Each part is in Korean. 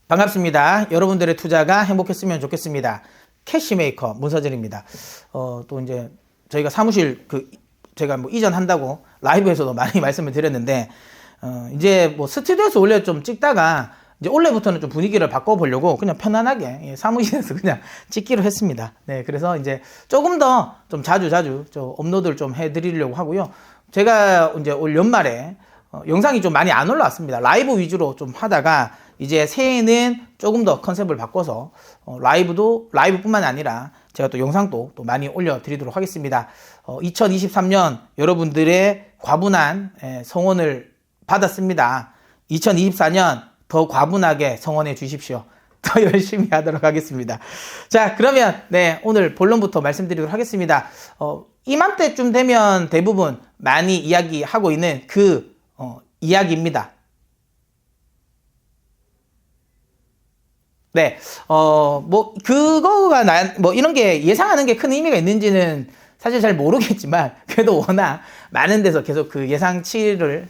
반갑습니다. 여러분들의 투자가 행복했으면 좋겠습니다. 캐시메이커 문서진입니다. 또 이제 저희가 사무실 제가 이전한다고 라이브에서도 많이 말씀을 드렸는데, 이제 스튜디오에서 원래 좀 찍다가 이제 올해부터는 좀 분위기를 바꿔보려고 그냥 편안하게 사무실에서 그냥 찍기로 했습니다. 네, 그래서 이제 조금 더 좀 자주 업로드를 좀 해드리려고 하고요. 제가 이제 올 연말에 영상이 좀 많이 안 올라왔습니다. 라이브 위주로 좀 하다가 이제 새해에는 조금 더 컨셉을 바꿔서 라이브뿐만 아니라 제가 또 영상도 또 많이 올려드리도록 하겠습니다. 2023년 여러분들의 과분한 성원을 받았습니다. 2024년 더 과분하게 성원해 주십시오. 더 열심히 하도록 하겠습니다. 자, 그러면 오늘 본론부터 말씀드리도록 하겠습니다. 이맘때쯤 되면 대부분 많이 이야기하고 있는 이야기입니다. 네, 그거가 이런 게 예상하는 게 큰 의미가 있는지는 사실 잘 모르겠지만, 그래도 워낙 많은 데서 계속 그 예상치를,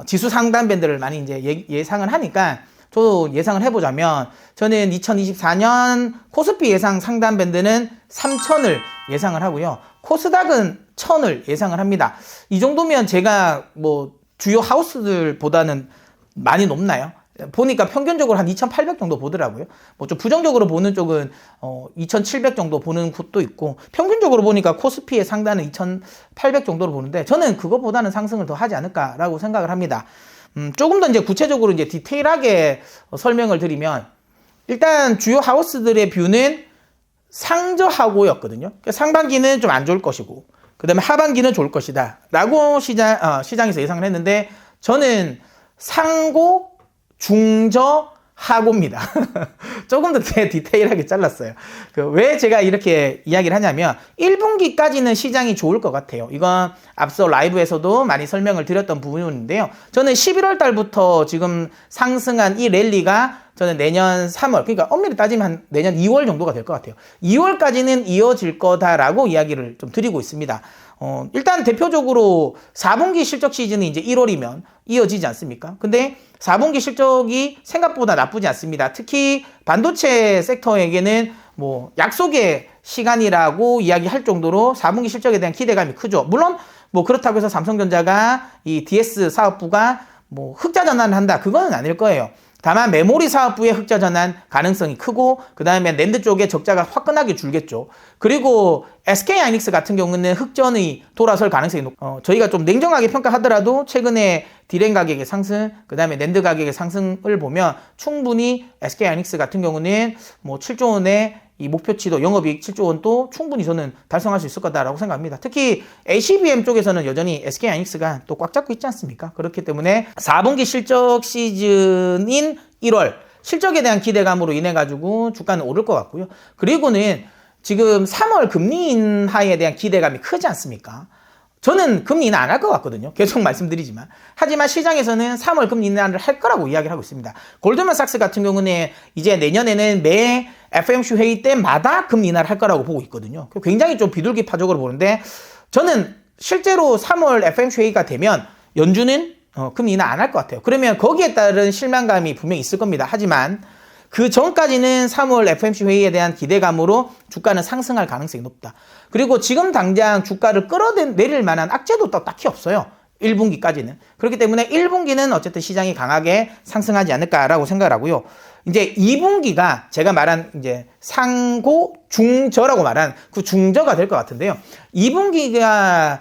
지수 상단 밴드를 많이 이제 예상을 하니까, 저도 예상을 해보자면, 저는 2024년 코스피 예상 상단 밴드는 3,000을 예상을 하고요. 코스닥은 1,000을 예상을 합니다. 이 정도면 제가 주요 하우스들보다는 많이 높나요? 보니까 평균적으로 한 2,800 정도 보더라고요. 좀 부정적으로 보는 쪽은 2,700 정도 보는 곳도 있고, 평균적으로 보니까 코스피의 상단은 2,800 정도로 보는데, 저는 그거보다는 상승을 더 하지 않을까라고 생각을 합니다. 조금 더 이제 구체적으로 이제 디테일하게 설명을 드리면, 일단 주요 하우스들의 뷰는 상저하고였거든요. 상반기는 좀 안 좋을 것이고, 그 다음에 하반기는 좋을 것이다 라고 시장에서 예상을 했는데, 저는 상고, 중저, 하고입니다. 조금 더 디테일하게 잘랐어요. 왜 제가 이렇게 이야기를 하냐면, 1분기까지는 시장이 좋을 것 같아요. 이건 앞서 라이브에서도 많이 설명을 드렸던 부분인데요. 저는 11월 달부터 지금 상승한 이 랠리가 저는 내년 3월, 그러니까 엄밀히 따지면 내년 2월 정도가 될 것 같아요. 2월까지는 이어질 거다라고 이야기를 좀 드리고 있습니다. 일단 대표적으로 4분기 실적 시즌이 이제 1월이면 이어지지 않습니까? 근데 4분기 실적이 생각보다 나쁘지 않습니다. 특히 반도체 섹터에게는 약속의 시간이라고 이야기할 정도로 4분기 실적에 대한 기대감이 크죠. 물론 그렇다고 해서 삼성전자가 이 DS 사업부가 흑자 전환을 한다, 그거는 아닐 거예요. 다만 메모리 사업부의 흑자 전환 가능성이 크고, 그 다음에 낸드 쪽에 적자가 화끈하게 줄겠죠. 그리고 SK하이닉스 같은 경우는 흑전이 돌아설 가능성이 저희가 좀 냉정하게 평가하더라도 최근에 디램 가격의 상승, 그 다음에 낸드 가격의 상승을 보면 충분히 SK하이닉스 같은 경우는 7조 원의 이 목표치도, 영업이익 7조 원도 충분히 저는 달성할 수 있을 거다라고 생각합니다. 특히 ACBM 쪽에서는 여전히 SK하이닉스가 또 꽉 잡고 있지 않습니까? 그렇기 때문에 4분기 실적 시즌인 1월 실적에 대한 기대감으로 인해 가지고 주가는 오를 것 같고요. 그리고는 지금 3월 금리 인하에 대한 기대감이 크지 않습니까? 저는 금리 인하 안 할 것 같거든요. 계속 말씀드리지만. 하지만 시장에서는 3월 금리 인하를 할 거라고 이야기를 하고 있습니다. 골드만삭스 같은 경우는 이제 내년에는 매 FOMC 회의 때마다 금리 인하를 할 거라고 보고 있거든요. 굉장히 좀 비둘기파적으로 보는데, 저는 실제로 3월 FOMC 회의가 되면 연준은 금리 인하 안 할 것 같아요. 그러면 거기에 따른 실망감이 분명히 있을 겁니다. 하지만 그 전까지는 3월 FOMC 회의에 대한 기대감으로 주가는 상승할 가능성이 높다. 그리고 지금 당장 주가를 끌어내릴 만한 악재도 또 딱히 없어요. 1분기까지는. 그렇기 때문에 1분기는 어쨌든 시장이 강하게 상승하지 않을까라고 생각을 하고요. 이제 2분기가 제가 말한 이제 상고 중저라고 말한 그 중저가 될 것 같은데요. 2분기가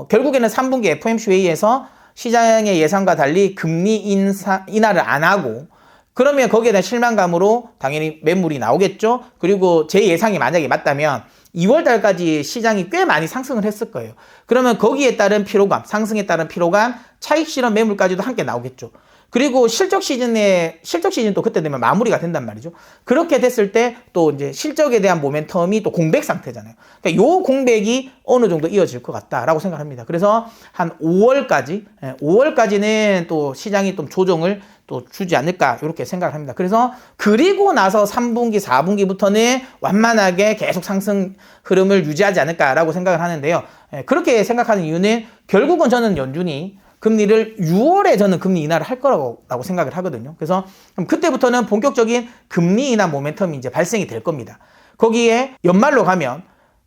결국에는 3분기 FOMC 회의에서 시장의 예상과 달리 금리 인하를 안 하고, 그러면 거기에 대한 실망감으로 당연히 매물이 나오겠죠. 그리고 제 예상이 만약에 맞다면 2월 달까지 시장이 꽤 많이 상승을 했을 거예요. 그러면 거기에 따른 피로감, 상승에 따른 피로감, 차익 실현 매물까지도 함께 나오겠죠. 그리고 실적 시즌도 그때 되면 마무리가 된단 말이죠. 그렇게 됐을 때 또 이제 실적에 대한 모멘텀이 또 공백 상태잖아요. 그러니까 요 공백이 어느 정도 이어질 것 같다라고 생각합니다. 그래서 한 5월까지는 또 시장이 좀 조정을 또 주지 않을까, 이렇게 생각을 합니다. 그래서 그리고 나서 3분기, 4분기부터는 완만하게 계속 상승 흐름을 유지하지 않을까라고 생각을 하는데요. 그렇게 생각하는 이유는 결국은 저는 연준이 금리를 6월에 저는 금리 인하를 할 거라고 생각을 하거든요. 그래서 그때부터는 본격적인 금리 인하 모멘텀이 이제 발생이 될 겁니다. 거기에 연말로 가면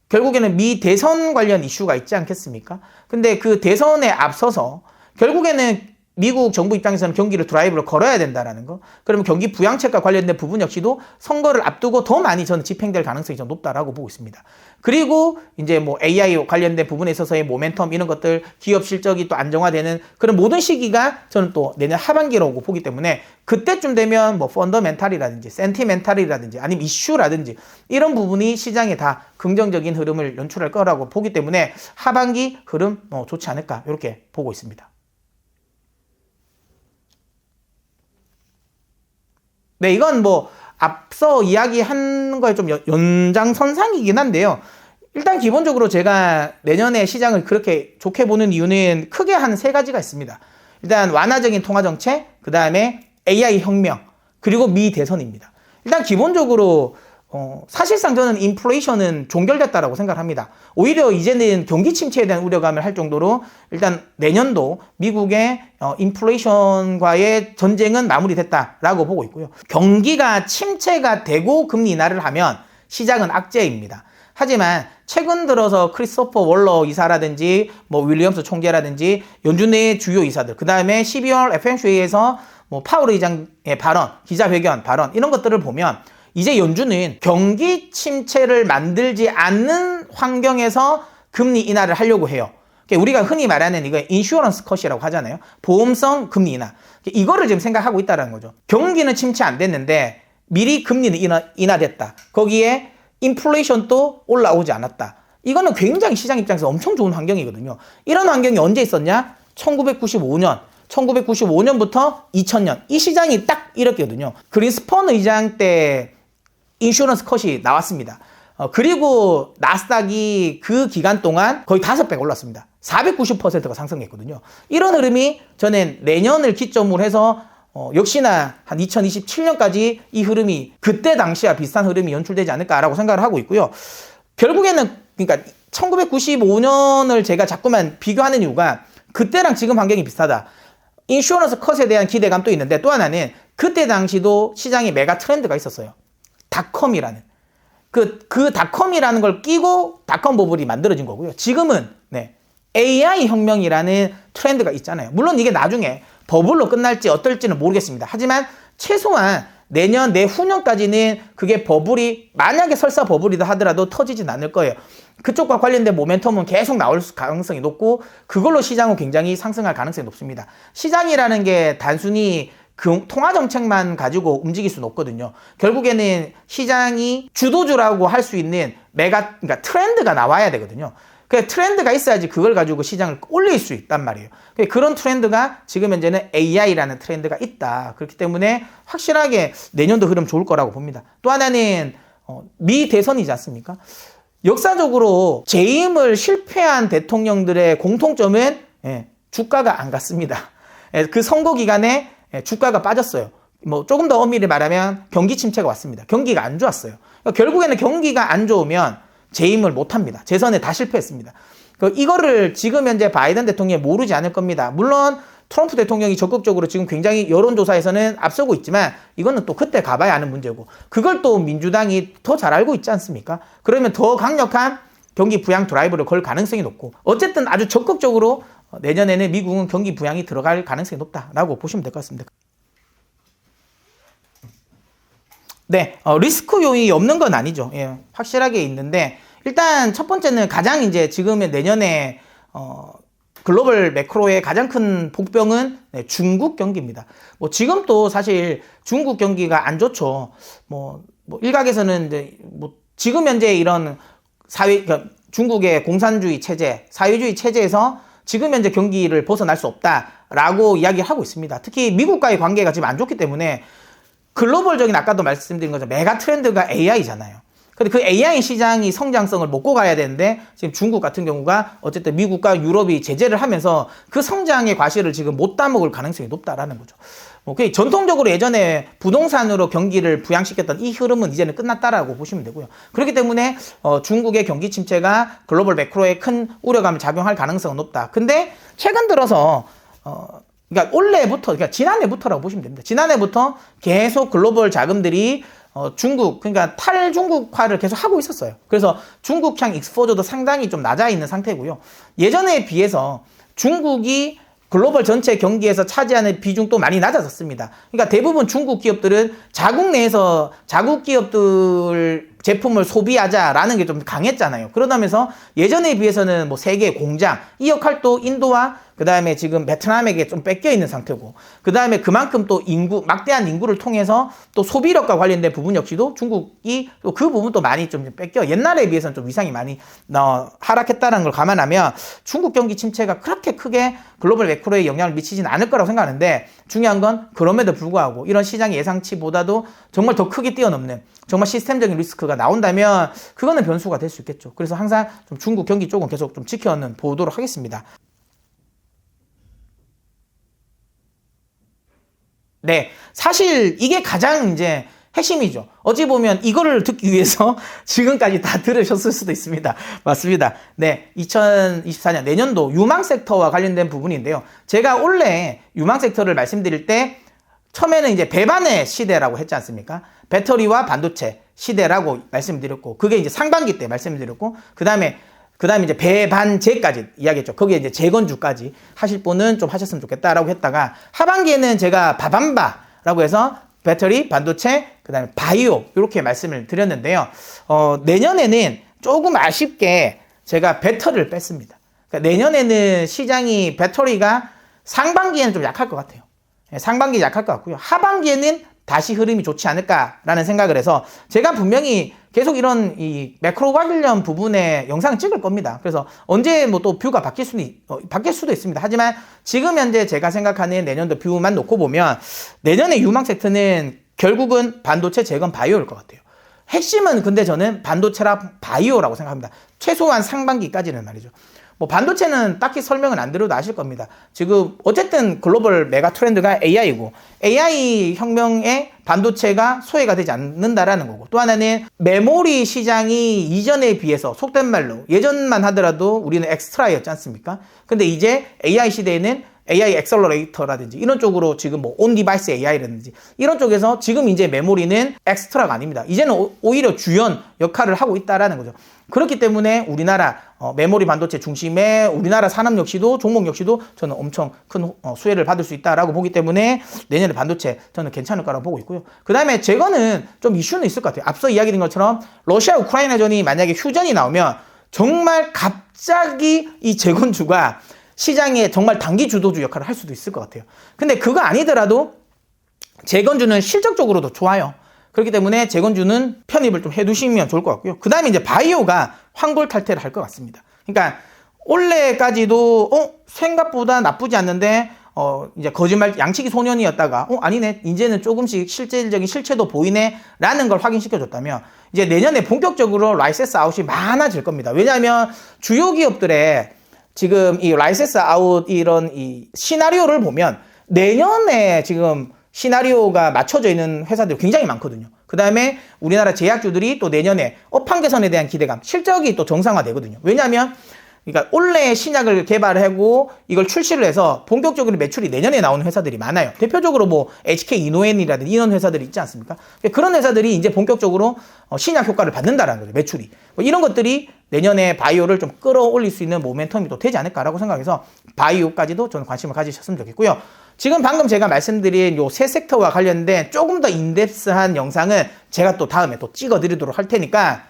결국에는 미 대선 관련 이슈가 있지 않겠습니까? 근데 그 대선에 앞서서 결국에는 미국 정부 입장에서는 경기를 드라이브를 걸어야 된다라는 거. 그러면 경기 부양책과 관련된 부분 역시도 선거를 앞두고 더 많이 저는 집행될 가능성이 좀 높다라고 보고 있습니다. 그리고 이제 뭐 AI 관련된 부분에 있어서의 모멘텀 이런 것들, 기업 실적이 또 안정화되는 그런 모든 시기가 저는 또 내년 하반기라고 보기 때문에 그때쯤 되면 뭐 펀더멘탈이라든지 센티멘탈이라든지 아니면 이슈라든지 이런 부분이 시장에 다 긍정적인 흐름을 연출할 거라고 보기 때문에 하반기 흐름 좋지 않을까 이렇게 보고 있습니다. 네, 이건 뭐 앞서 이야기한 거에 좀 연장선상이긴 한데요. 일단 기본적으로 제가 내년에 시장을 그렇게 좋게 보는 이유는 크게 한 세 가지가 있습니다. 일단 완화적인 통화정책, 그 다음에 AI 혁명, 그리고 미 대선입니다. 일단 기본적으로 사실상 저는 인플레이션은 종결됐다라고 생각합니다. 오히려 이제는 경기 침체에 대한 우려감을 할 정도로 일단 내년도 미국의 인플레이션과의 전쟁은 마무리됐다라고 보고 있고요. 경기가 침체가 되고 금리 인하를 하면 시장은 악재입니다. 하지만 최근 들어서 크리스토퍼 월러 이사라든지 뭐 윌리엄스 총재라든지 연준의 주요 이사들, 그 다음에 12월 FOMC에서 뭐 파월 의장의 발언, 기자회견 발언 이런 것들을 보면 이제 연준은 경기 침체를 만들지 않는 환경에서 금리 인하를 하려고 해요. 우리가 흔히 말하는 이거 인슈어런스 컷이라고 하잖아요. 보험성 금리 인하. 이거를 지금 생각하고 있다는 거죠. 경기는 침체 안 됐는데 미리 금리는 인하됐다. 거기에 인플레이션도 올라오지 않았다. 이거는 굉장히 시장 입장에서 엄청 좋은 환경이거든요. 이런 환경이 언제 있었냐? 1995년부터 2000년. 이 시장이 딱 이렇거든요. 그린스펀 의장 때 인슈런스 컷이 나왔습니다. 그리고 나스닥이 그 기간 동안 거의 5배가 올랐습니다. 490%가 상승했거든요. 이런 흐름이 저는 내년을 기점으로 해서 역시나 한 2027년까지 이 흐름이 그때 당시와 비슷한 흐름이 연출되지 않을까라고 생각을 하고 있고요. 결국에는 그러니까 1995년을 제가 자꾸만 비교하는 이유가 그때랑 지금 환경이 비슷하다. 인슈어런스 컷에 대한 기대감도 있는데 또 하나는 그때 당시도 시장에 메가 트렌드가 있었어요. 닷컴이라는 그 닷컴이라는 걸 끼고 닷컴 버블이 만들어진 거고요. 지금은 AI 혁명이라는 트렌드가 있잖아요. 물론 이게 나중에 버블로 끝날지 어떨지는 모르겠습니다. 하지만 최소한 내년 내후년까지는 그게 버블이 만약에 설사 버블이다 하더라도 터지진 않을 거예요. 그쪽과 관련된 모멘텀은 계속 나올 가능성이 높고 그걸로 시장은 굉장히 상승할 가능성이 높습니다. 시장이라는 게 단순히 통화정책만 가지고 움직일 수는 없거든요. 결국에는 시장이 주도주라고 할 수 있는 그러니까 트렌드가 나와야 되거든요. 그 트렌드가 있어야지 그걸 가지고 시장을 올릴 수 있단 말이에요. 그런 트렌드가 지금 현재는 AI라는 트렌드가 있다. 그렇기 때문에 확실하게 내년도 흐름 좋을 거라고 봅니다. 또 하나는 미 대선이지 않습니까? 역사적으로 재임을 실패한 대통령들의 공통점은 주가가 안 갔습니다. 그 선거 기간에 주가가 빠졌어요. 뭐 조금 더 엄밀히 말하면 경기 침체가 왔습니다. 경기가 안 좋았어요. 결국에는 경기가 안 좋으면 재임을 못합니다. 재선에 다 실패했습니다. 이거를 지금 현재 바이든 대통령이 모르지 않을 겁니다. 물론 트럼프 대통령이 적극적으로 지금 굉장히 여론조사에서는 앞서고 있지만 이거는 또 그때 가봐야 하는 문제고 그걸 또 민주당이 더 잘 알고 있지 않습니까? 그러면 더 강력한 경기 부양 드라이브를 걸 가능성이 높고 어쨌든 아주 적극적으로 내년에는 미국은 경기 부양이 들어갈 가능성이 높다라고 보시면 될 것 같습니다. 네, 리스크 요인이 없는 건 아니죠. 확실하게 있는데 일단 첫 번째는 가장 이제 지금의 내년에 글로벌 매크로의 가장 큰 복병은 중국 경기입니다. 뭐 지금 또 사실 중국 경기가 안 좋죠. 뭐 일각에서는 이제 뭐 지금 현재 이런 그러니까 중국의 공산주의 체제, 사회주의 체제에서 지금 현재 경기를 벗어날 수 없다라고 이야기하고 있습니다. 특히 미국과의 관계가 지금 안 좋기 때문에 글로벌적인 아까도 말씀드린 것처럼 메가 트렌드가 AI잖아요. 근데 그 AI 시장이 성장성을 먹고 가야 되는데 지금 중국 같은 경우가 어쨌든 미국과 유럽이 제재를 하면서 그 성장의 과실을 지금 못 따먹을 가능성이 높다라는 거죠. 전통적으로 예전에 부동산으로 경기를 부양시켰던 이 흐름은 이제는 끝났다라고 보시면 되고요. 그렇기 때문에 중국의 경기 침체가 글로벌 매크로에 큰 우려감을 작용할 가능성은 높다. 근데 최근 들어서 그러니까 올해부터, 그러니까 지난해부터라고 보시면 됩니다. 지난해부터 계속 글로벌 자금들이 중국, 그러니까 탈중국화를 계속 하고 있었어요. 그래서 중국향 익스포저도 상당히 좀 낮아 있는 상태고요. 예전에 비해서 중국이 글로벌 전체 경기에서 차지하는 비중도 많이 낮아졌습니다. 그러니까 대부분 중국 기업들은 자국 내에서 자국 기업들 제품을 소비하자라는 게 좀 강했잖아요. 그러다면서 예전에 비해서는 뭐 세계 공장, 이 역할도 인도와 그 다음에 지금 베트남에게 좀 뺏겨 있는 상태고, 그 다음에 그만큼 또 막대한 인구를 통해서 또 소비력과 관련된 부분 역시도 중국이 또 그 부분도 많이 좀 뺏겨 옛날에 비해서는 좀 위상이 많이 하락했다는 걸 감안하면 중국 경기 침체가 그렇게 크게 글로벌 매크로에 영향을 미치진 않을 거라고 생각하는데, 중요한 건 그럼에도 불구하고 이런 시장의 예상치보다도 정말 더 크게 뛰어넘는 정말 시스템적인 리스크가 나온다면 그거는 변수가 될 수 있겠죠. 그래서 항상 좀 중국 경기 쪽은 계속 좀 지켜는 보도록 하겠습니다. 네, 사실 이게 가장 이제 핵심이죠. 어찌 보면 이거를 듣기 위해서 지금까지 다 들으셨을 수도 있습니다. 맞습니다. 네, 2024년 내년도 유망 섹터와 관련된 부분인데요. 제가 원래 유망 섹터를 말씀드릴 때 처음에는 이제 배반의 시대라고 했지 않습니까? 배터리와 반도체 시대라고 말씀드렸고, 그게 이제 상반기 때 말씀드렸고, 그 다음에 이제 배반제까지 이야기했죠. 거기에 이제 재건주까지 하실 분은 좀 하셨으면 좋겠다라고 했다가, 하반기에는 제가 바밤바라고 해서 배터리, 반도체, 그 다음에 바이오, 이렇게 말씀을 드렸는데요. 내년에는 조금 아쉽게 제가 배터리를 뺐습니다. 그러니까 내년에는 시장이 배터리가 상반기에는 좀 약할 것 같아요. 상반기 약할 것 같고요. 하반기에는 다시 흐름이 좋지 않을까라는 생각을 해서 제가 분명히 계속 이런 이 매크로 관련 부분에 영상을 찍을 겁니다. 그래서 언제 뭐 또 뷰가 바뀔 수도 있습니다. 하지만 지금 현재 제가 생각하는 내년도 뷰만 놓고 보면 내년의 유망 섹터는 결국은 반도체, 재건, 바이오일 것 같아요. 핵심은 근데 저는 반도체랑 바이오라고 생각합니다. 최소한 상반기까지는 말이죠. 뭐 반도체는 딱히 설명은 안 드려도 아실 겁니다. 지금 어쨌든 글로벌 메가 트렌드가 AI고, AI 혁명에 반도체가 소외가 되지 않는다라는 거고, 또 하나는 메모리 시장이 이전에 비해서 속된 말로 예전만 하더라도 우리는 엑스트라였지 않습니까? 근데 이제 AI 시대에는 AI 엑셀러레이터라든지 이런 쪽으로 지금 뭐 온 디바이스 AI라든지 이런 쪽에서 지금 이제 메모리는 엑스트라가 아닙니다. 이제는 오히려 주연 역할을 하고 있다라는 거죠. 그렇기 때문에 우리나라 메모리 반도체 중심의 우리나라 산업 역시도, 종목 역시도 저는 엄청 큰 수혜를 받을 수 있다라고 보기 때문에 내년에 반도체 저는 괜찮을 거라고 보고 있고요. 그 다음에 재건은 좀 이슈는 있을 것 같아요. 앞서 이야기드린 것처럼 러시아 우크라이나전이 만약에 휴전이 나오면 정말 갑자기 이 재건주가 시장에 정말 단기 주도주 역할을 할 수도 있을 것 같아요. 근데 그거 아니더라도 재건주는 실적적으로도 좋아요. 그렇기 때문에 재건주는 편입을 좀 해두시면 좋을 것 같고요. 그 다음에 이제 바이오가 환골탈태를 할 것 같습니다. 그러니까 올해까지도 생각보다 나쁘지 않는데 이제 거짓말 양치기 소년이었다가 아니네, 이제는 조금씩 실질적인 실체도 보이네 라는 걸 확인시켜줬다면, 이제 내년에 본격적으로 라이센스 아웃이 많아질 겁니다. 왜냐하면 주요 기업들의 지금 이 라이센스 아웃 이런 이 시나리오를 보면 내년에 지금 시나리오가 맞춰져 있는 회사들이 굉장히 많거든요. 그 다음에 우리나라 제약주들이 또 내년에 업황 개선에 대한 기대감, 실적이 또 정상화되거든요. 왜냐하면 그러니까 올해 신약을 개발하고 이걸 출시를 해서 본격적으로 매출이 내년에 나오는 회사들이 많아요. 대표적으로 뭐 HK 이노엔이라든지 이런 회사들이 있지 않습니까? 그런 회사들이 이제 본격적으로 신약 효과를 받는다라는 거죠. 매출이. 뭐 이런 것들이 내년에 바이오를 좀 끌어올릴 수 있는 모멘텀이 또 되지 않을까라고 생각해서 바이오까지도 저는 관심을 가지셨으면 좋겠고요. 지금 방금 제가 말씀드린 요 세 섹터와 관련된 조금 더 인덱스한 영상은 제가 또 다음에 또 찍어드리도록 할 테니까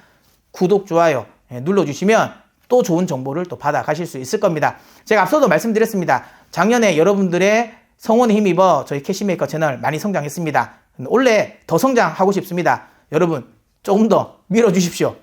구독, 좋아요 눌러주시면 또 좋은 정보를 또 받아 가실 수 있을 겁니다. 제가 앞서도 말씀드렸습니다. 작년에 여러분들의 성원에 힘입어 저희 캐시메이커 채널 많이 성장했습니다. 올해 더 성장하고 싶습니다. 여러분 조금 더 밀어주십시오.